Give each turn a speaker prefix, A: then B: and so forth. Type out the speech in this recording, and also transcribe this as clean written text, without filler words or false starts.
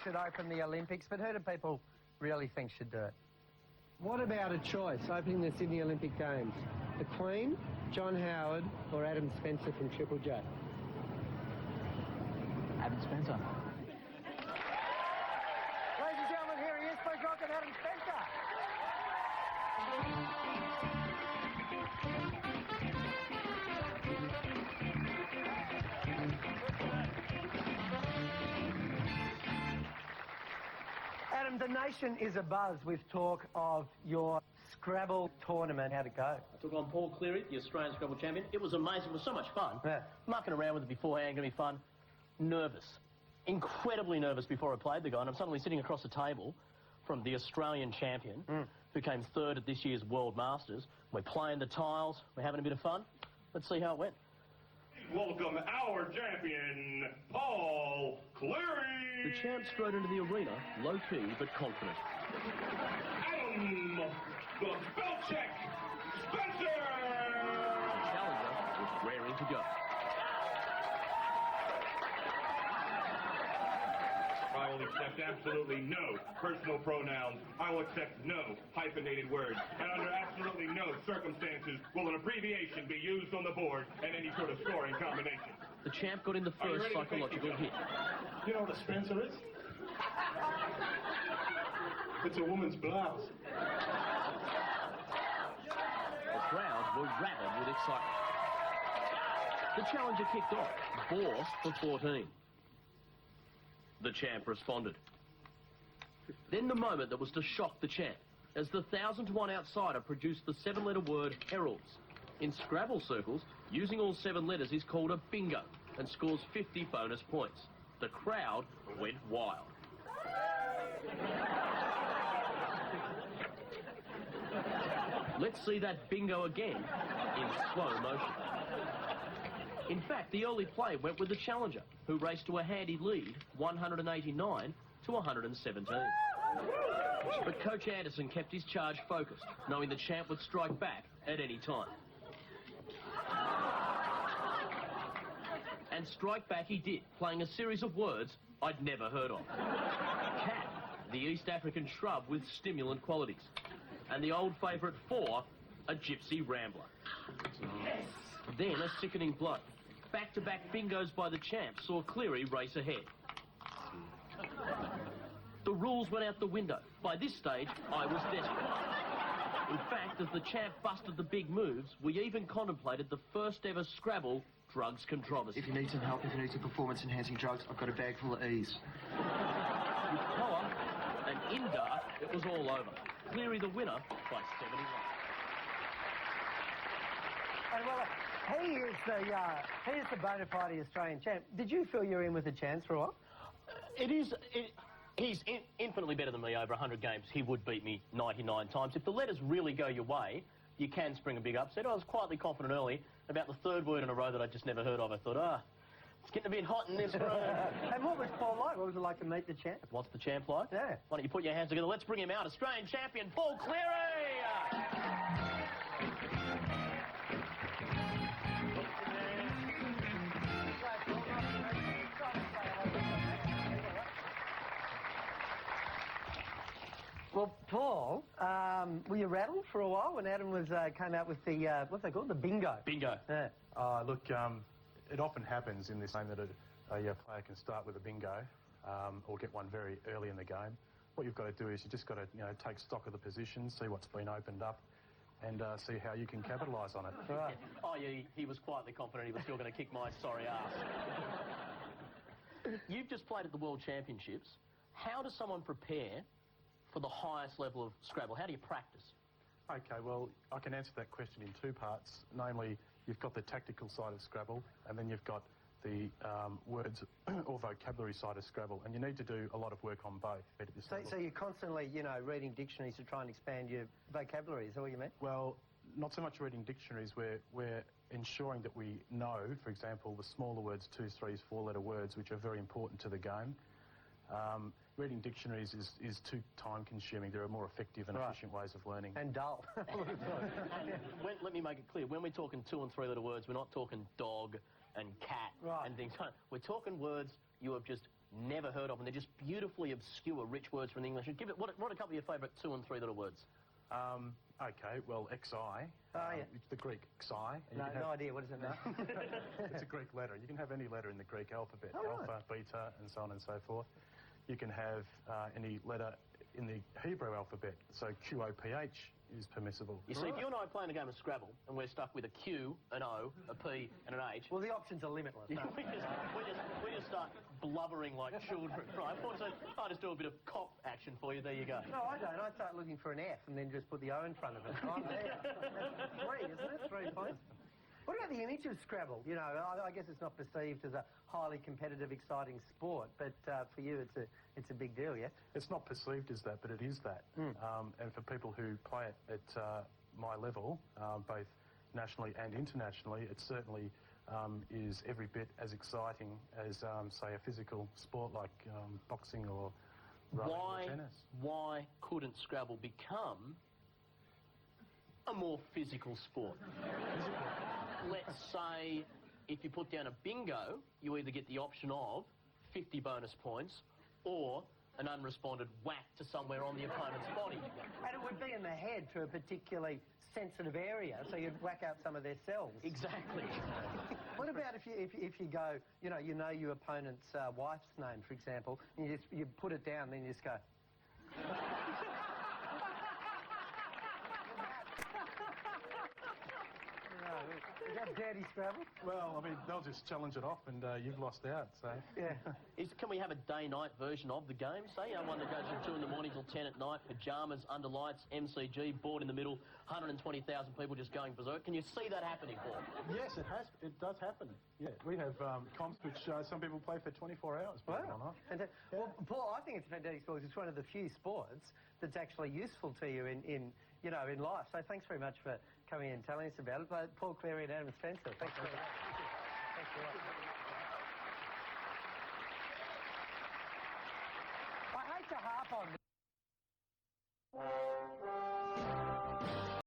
A: should open the Olympics, but who do people really think should do it? What about a choice opening the Sydney Olympic Games? The Queen, John Howard, or Adam Spencer from Triple J?
B: Adam Spencer.
A: Ladies and gentlemen, here he is, please welcome Adam Spencer. Adam, the nation is abuzz with talk of your Scrabble tournament. How'd it go?
C: I took on Paul Cleary, the Australian Scrabble champion. It was amazing. It was so much fun.
A: Yeah.
C: Mucking around with it beforehand, going to be fun. Nervous. Incredibly nervous before I played the guy, and I'm suddenly sitting across the table from the Australian champion, who came third at this year's World Masters. We're playing the tiles. We're having a bit of fun. Let's see how it went.
D: Welcome our champion, Paul Cleary.
C: The champ strode into the arena, low-key but confident.
D: Adam, the spell check, Spencer.
C: The challenger was raring to go.
D: I will accept absolutely no personal pronouns. I will accept no hyphenated words. And under absolutely no circumstances will an abbreviation be used on the board in any sort of scoring combination.
C: The champ got in the first psychological hit.
D: You know what a Spencer is? It's a woman's blouse.
C: The crowd were rabid with excitement. The challenger kicked off, Bourse for 14. The champ responded. Then the moment that was to shock the champ, as the 1,000-to-1 outsider produced the 7-letter word heralds. In Scrabble circles, using all 7 letters is called a bingo and scores 50 bonus points. The crowd went wild. Let's see that bingo again in slow motion. In fact, the early play went with the challenger, who raced to a handy lead, 189 to 117. But Coach Anderson kept his charge focused, knowing the champ would strike back at any time. And strike back he did, playing a series of words I'd never heard of. Cat, the East African shrub with stimulant qualities. And the old favourite 4, a gypsy rambler. Then a sickening blow. Back-to-back bingos by the champ saw Cleary race ahead. The rules went out the window. By this stage, I was desperate. In fact, as the champ busted the big moves, we even contemplated the first ever Scrabble drugs controversy.
B: If you need some help, if you need some performance-enhancing drugs, I've got a bag full of E's.
C: With power and Indar, it was all over. Cleary the winner by 71.
A: And well, he is the bona fide Australian champ. Did you feel you were in with a chance for a while?
C: He's infinitely better than me over 100 games. He would beat me 99 times. If the letters really go your way, you can spring a big upset. I was quietly confident early. About the 3rd word in a row that I just never heard of, I thought, it's getting a bit hot in this room.
A: And what was Paul like? What was it like to meet the champ?
C: What's the champ like?
A: Yeah.
C: Why don't you put your hands together? Let's bring him out. Australian champion, Paul Cleary!
A: Well, Paul, were you rattled for a while when Adam came out with the, what's they called, the bingo?
C: Bingo.
A: Yeah.
E: Look, it often happens in this game that a player can start with a bingo or get one very early in the game. What you've got to do is you just got to, take stock of the position, see what's been opened up, and see how you can capitalise on it.
A: Right.
C: Oh, yeah, he was quietly confident he was still going to kick my sorry ass. You've just played at the World Championships. How does someone prepare for the highest level of Scrabble? How do you practice?
E: OK, well, I can answer that question in 2 parts. Namely, you've got the tactical side of Scrabble, and then you've got the words or vocabulary side of Scrabble, and you need to do a lot of work on both at this level.
A: So you're constantly, reading dictionaries to try and expand your vocabulary, is that what you mean?
E: Well, not so much reading dictionaries. We're ensuring that we know, for example, the smaller words, 2s, 3s, 4-letter words, which are very important to the game. Reading dictionaries is too time-consuming. There are more effective and efficient ways of learning.
A: And dull.
C: Let me make it clear. When we're talking 2- and 3-letter words, we're not talking dog and cat and things. We're talking words you have just never heard of, and they're just beautifully obscure, rich words from the English. Give it, what are a couple of your favourite 2 and 3 letter words?
E: Okay, well, XI.
A: Yeah.
E: It's the Greek Xi.
A: No idea. What does it mean?
E: It's a Greek letter. You can have any letter in the Greek alphabet,
A: Oh,
E: alpha,
A: right.
E: beta, and so on and so forth. You can have any letter in the Hebrew alphabet, so QOPH is permissible.
C: You see, if you and I are playing a game of Scrabble, and we're stuck with a Q, an O, a P, and an H...
A: Well, the options are limitless.
C: we just start blubbering like children, right? So I just do a bit of cop action for you. There you go.
A: No, I don't. I start looking for an F and then just put the O in front of it. I'm there. That's 3, isn't it? 3 points. What about the image of Scrabble? You know, I guess it's not perceived as a highly competitive, exciting sport, but for you, it's a big deal, yeah?
E: It's not perceived as that, but it is that. And for people who play it at my level, both nationally and internationally, it certainly is every bit as exciting as, say, a physical sport like boxing or rowing or tennis.
C: Why couldn't Scrabble become a more physical sport? Let's say if you put down a bingo, you either get the option of 50 bonus points or an unresponded whack to somewhere on the opponent's body.
A: And it would be in the head to a particularly sensitive area, so you'd whack out some of their cells.
C: Exactly.
A: What about if you go, you know your opponent's wife's name, for example, and you put it down, then you just go... Is that dirty Scrabble?
E: Well, I mean, they'll just challenge it off and you've lost out, so...
A: Yeah.
C: Can we have a day-night version of the game, say? One that goes from 2 in the morning till 10 at night, pyjamas, under lights, MCG, board in the middle, 120,000 people just going berserk. Can you see that happening, Paul?
E: Yes, it does happen. Yeah, we have comps which some people play for 24 hours, believe it or not.
A: Well, Paul, I think it's a fantastic sport. It's one of the few sports that's actually useful to you in life. So thanks very much for coming in and telling us about it. Paul Cleary and Adam Spencer, thanks very much. Thanks a lot.